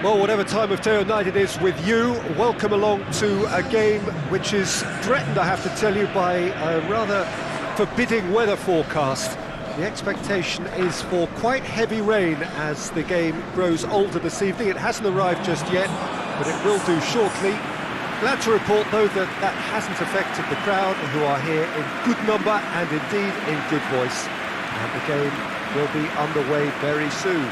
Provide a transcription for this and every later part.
Well, whatever time of day or night it is with you, welcome along to a game which is threatened, I have to tell you, by a rather forbidding weather forecast. The expectation is for quite heavy rain as the game grows older this evening. It hasn't arrived just yet, but it will do shortly. Glad to report, though, that that hasn't affected the crowd, who are here in good number and indeed in good voice. And the game will be underway very soon.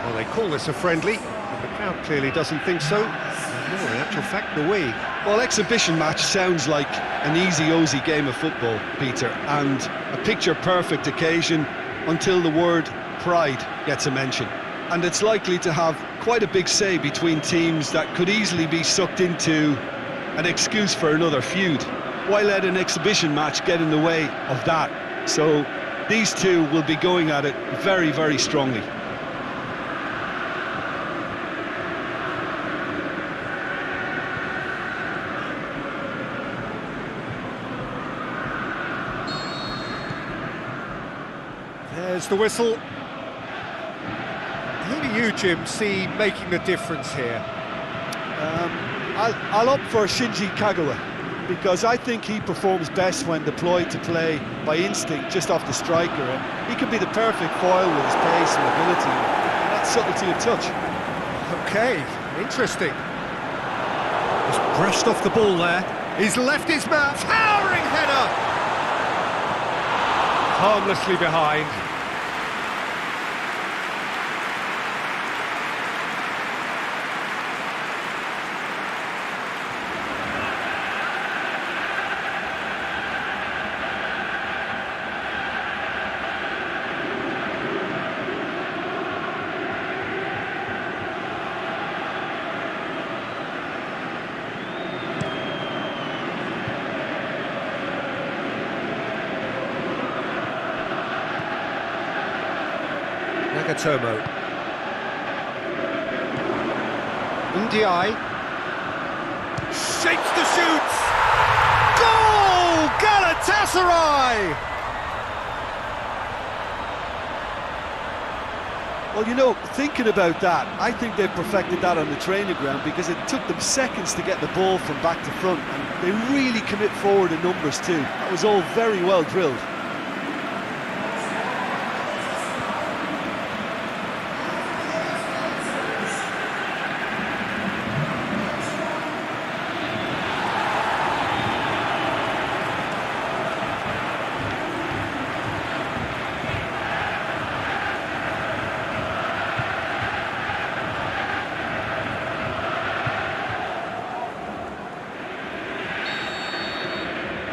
Well, they call this a friendly, but the crowd clearly doesn't think so. No, in actual fact, the we. Well, exhibition match sounds like an easy-osy game of football, Peter, and a picture-perfect occasion until the word pride gets a mention. And it's likely to have quite a big say between teams that could easily be sucked into an excuse for another feud. Why let an exhibition match get in the way of that? So these two will be going at it very, very strongly. There's the whistle. Who do you, Jim, see making the difference here? I'll opt for Shinji Kagawa, because I think he performs best when deployed to play by instinct just off the striker, and he can be the perfect foil with his pace and ability and that subtlety of touch. Okay, interesting. Just brushed off the ball there. He's left his man. Towering header! Harmlessly behind. Nagatomo. Ndiaye. Shapes the shoots! Goal! Galatasaray! Well, you know, thinking about that, I think they perfected that on the training ground, because it took them seconds to get the ball from back to front, and they really commit forward in numbers too. That was all very well drilled.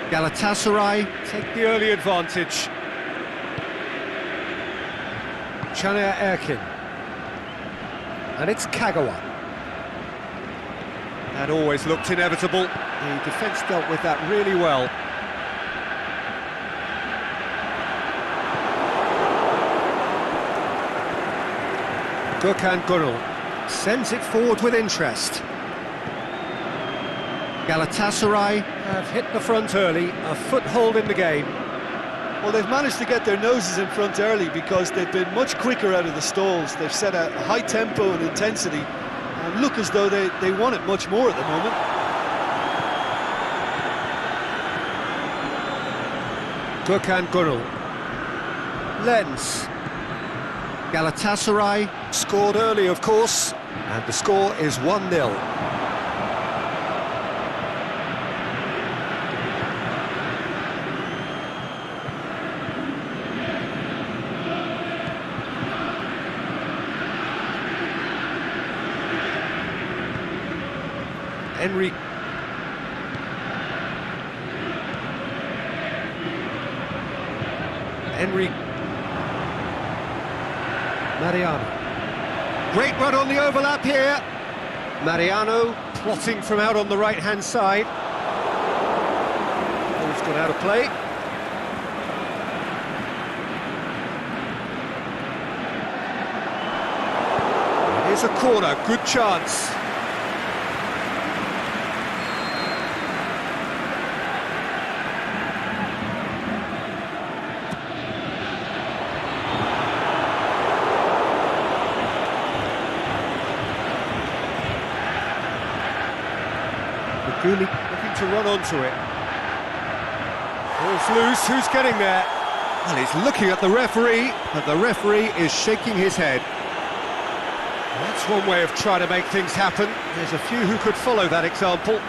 Galatasaray take the early advantage. Caner Erkin. And it's Kagawa. That always looked inevitable. The defence dealt with that really well. Gökhan Gönül sends it forward with interest. Galatasaray have hit the front early, a foothold in the game. Well, they've managed to get their noses in front early because they've been much quicker out of the stalls. They've set a high tempo and intensity and look as though they want it much more at the moment. Gökhan Gönül. Lens. Galatasaray scored early, of course, and the score is 1-0. Henry Mariano. Great run on the overlap here. Mariano plotting from out on the right-hand side. Ball's gone out of play. Here's a corner, good chance. Looking to run onto it. Ball's loose, who's getting there? Well, he's looking at the referee, but the referee is shaking his head. That's one way of trying to make things happen. There's a few who could follow that example.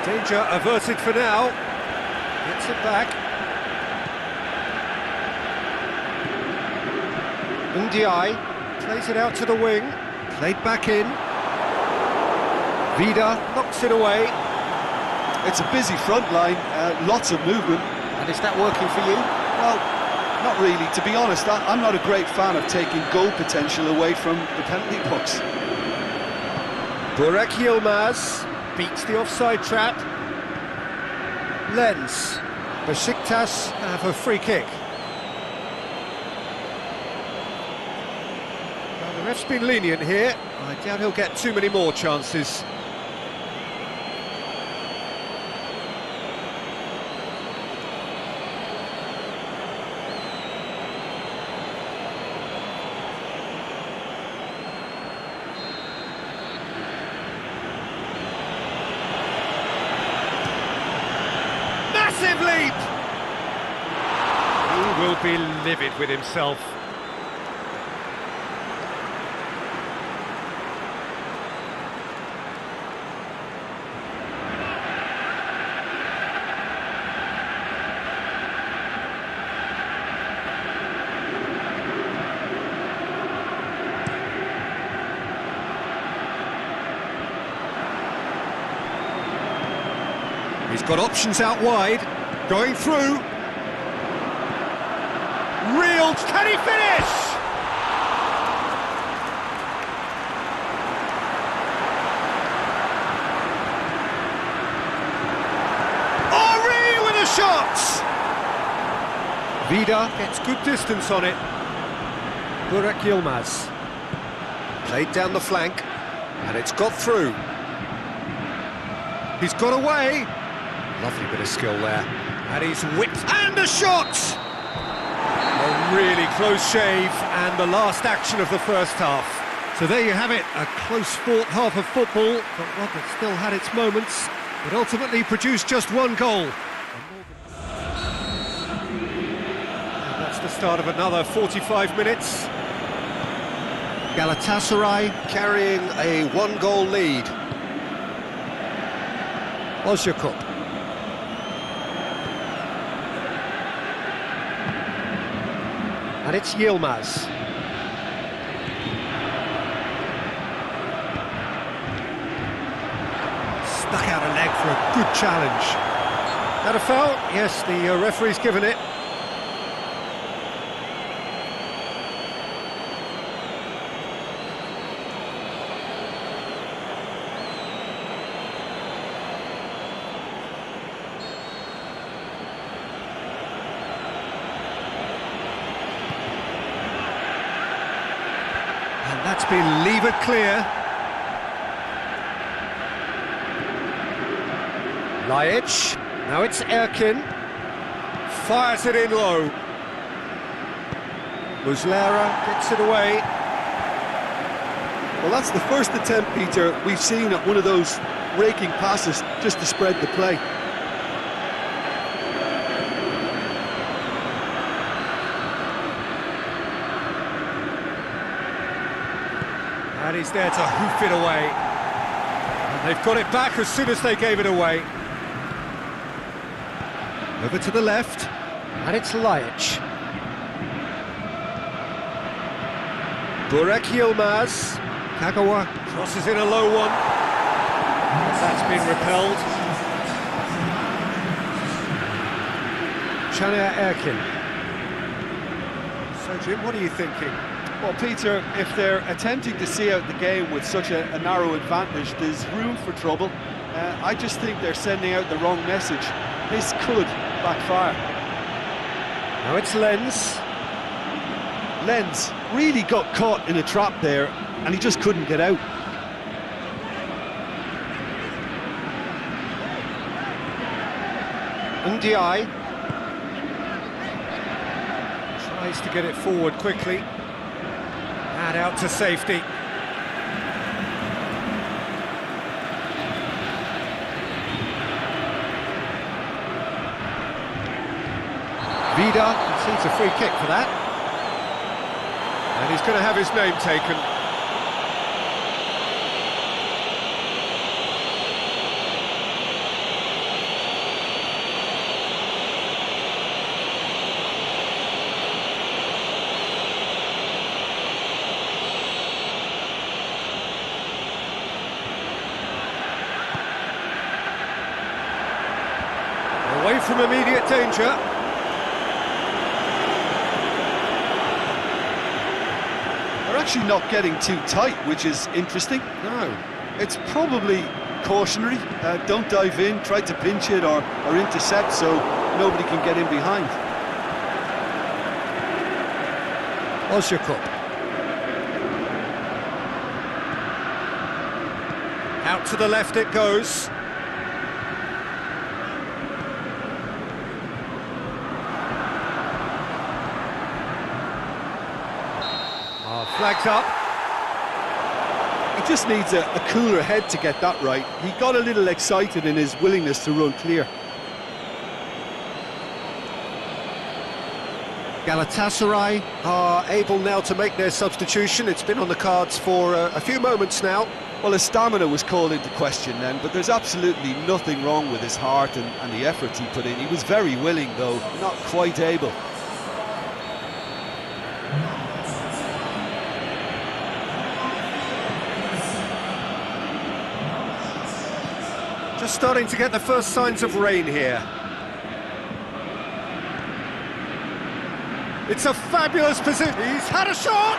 Danger averted for now. Gets it back. Ndiaye plays it out to the wing. Played back in. Vida knocks it away. It's a busy front line, lots of movement. And is that working for you? Well, not really. To be honest, I'm not a great fan of taking goal potential away from the penalty box. Burak Yilmaz beats the offside trap. Lens. Besiktas have a free kick. Well, the ref's been lenient here. I doubt he'll get too many more chances. Massive leap! He will be livid with himself. He's got options out wide, going through. Reeled, can he finish? Henry with a shot! Vida gets good distance on it. Burak Yilmaz. Played down the flank, and it's got through. He's got away. Lovely bit of skill there. And he's whipped, and a shot! A really close shave, and the last action of the first half. So there you have it, a close-fought half of football, but one that still had its moments, but ultimately produced just one goal. And that's the start of another 45 minutes. Galatasaray carrying a one-goal lead. Ozyakup. And it's Yilmaz. Stuck out a leg for a good challenge. That a foul? Yes, the referee's given it. That's been levered clear. Lajic, now it's Erkin. Fires it in low. Muslera gets it away. Well, that's the first attempt, Peter, we've seen at one of those raking passes just to spread the play. And he's there to hoof it away. And they've got it back as soon as they gave it away. Over to the left, and it's Lajic. Burak Yilmaz. Kagawa crosses in a low one. That's been repelled. Caner Erkin. So, Jim, what are you thinking? Well, Peter, if they're attempting to see out the game with such a narrow advantage, there's room for trouble. I just think they're sending out the wrong message. This could backfire. Now it's Lenz. Lenz really got caught in a trap there, and he just couldn't get out. Ndiaye tries to get it forward quickly and out to safety. Vida conceives a free kick for that, and he's going to have his name taken. Away from immediate danger. They're actually not getting too tight, which is interesting. No. It's probably cautionary. Don't dive in, try to pinch it or intercept so nobody can get in behind. Ozyakup. Out to the left it goes. Flags up. He just needs a cooler head to get that right. He got a little excited in his willingness to run clear. Galatasaray are able now to make their substitution. It's been on the cards for a few moments now. Well, his stamina was called into question then, but there's absolutely nothing wrong with his heart and the effort he put in. He was very willing, though, not quite able. Just starting to get the first signs of rain here. It's a fabulous position. He's had a shot!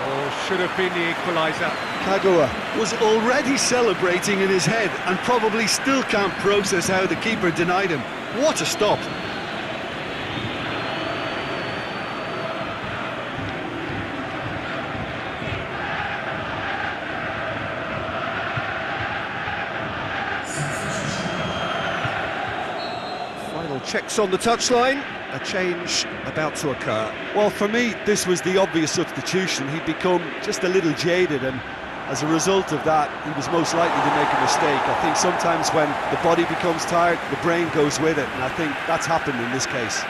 Oh, should have been the equaliser. Kagawa was already celebrating in his head and probably still can't process how the keeper denied him. What a stop! Checks on the touchline, a change about to occur. Well, for me, this was the obvious substitution. He'd become just a little jaded, and as a result of that, he was most likely to make a mistake. I think sometimes when the body becomes tired, the brain goes with it, and I think that's happened in this case.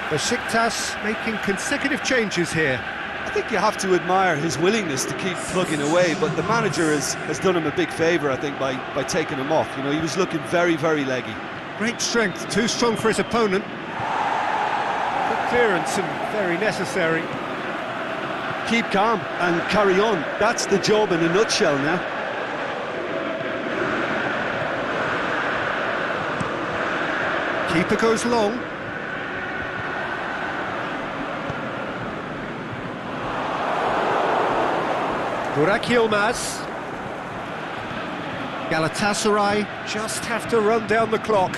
Besiktas making consecutive changes here. I think you have to admire his willingness to keep plugging away, but the manager has done him a big favour, I think, by taking him off. You know, he was looking very, very leggy. Great strength, too strong for his opponent. Good clearance and very necessary. Keep calm and carry on. That's the job in a nutshell now. Keeper goes long. Burak Yilmaz. Galatasaray just have to run down the clock.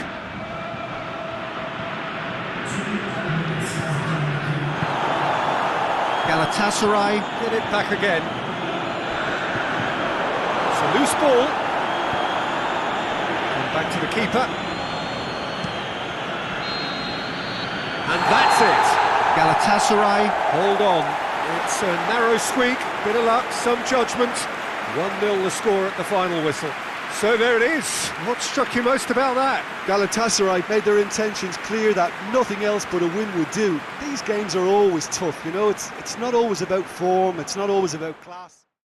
Galatasaray get it back again. It's a loose ball. And back to the keeper. And that's it. Galatasaray hold on. It's a narrow squeak, bit of luck, some judgment. 1-0 the score at the final whistle. So there it is. What struck you most about that? Galatasaray made their intentions clear that nothing else but a win would do. These games are always tough, you know, it's not always about form, it's not always about class.